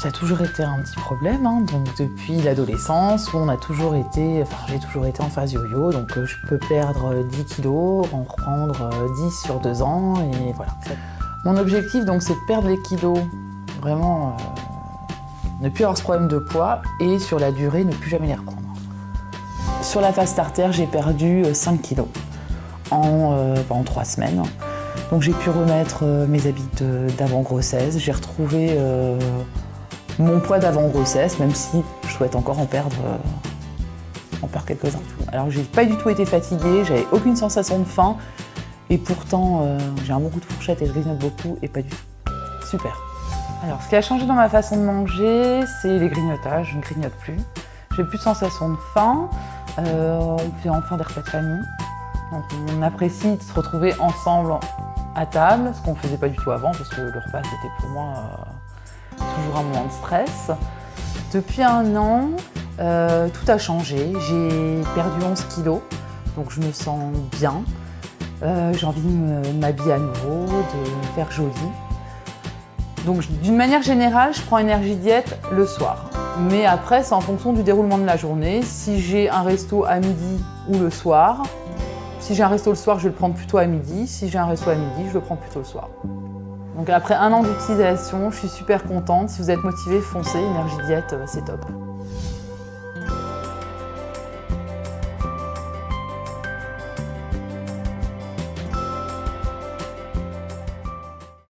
Ça a toujours été un petit problème, hein. Donc depuis l'adolescence, où on a toujours été, j'ai toujours été en phase yo-yo, donc je peux perdre 10 kilos, en reprendre 10 sur 2 ans, et voilà. Mon objectif, donc, c'est de perdre les kilos, vraiment ne plus avoir ce problème de poids, et sur la durée, ne plus jamais les reprendre. Sur la phase starter, j'ai perdu 5 kilos en 3 semaines. Donc j'ai pu remettre mes habits d'avant-grossesse, j'ai retrouvé mon poids d'avant-grossesse, même si je souhaite encore en perdre quelques-uns. Alors j'ai pas du tout été fatiguée, j'avais aucune sensation de faim, et pourtant j'ai un bon coup de fourchette et je grignote beaucoup, et pas du tout. Super. Alors ce qui a changé dans ma façon de manger, c'est les grignotages, je ne grignote plus. J'ai plus de sensation de faim, on fait enfin des repas de famille. Donc on apprécie de se retrouver ensemble à table, ce qu'on ne faisait pas du tout avant, parce que le repas c'était pour moi toujours un moment de stress. Depuis 1 an, tout a changé. J'ai perdu 11 kilos, donc je me sens bien. J'ai envie de m'habiller à nouveau, de me faire jolie. Donc d'une manière générale, je prends Énergie Diète le soir. Mais après, c'est en fonction du déroulement de la journée. Si j'ai un resto à midi ou le soir, si j'ai un resto le soir, je vais le prendre plutôt à midi. Si j'ai un resto à midi, je le prends plutôt le soir. Donc après 1 an d'utilisation, je suis super contente. Si vous êtes motivé, foncez, Énergie Diète, c'est top.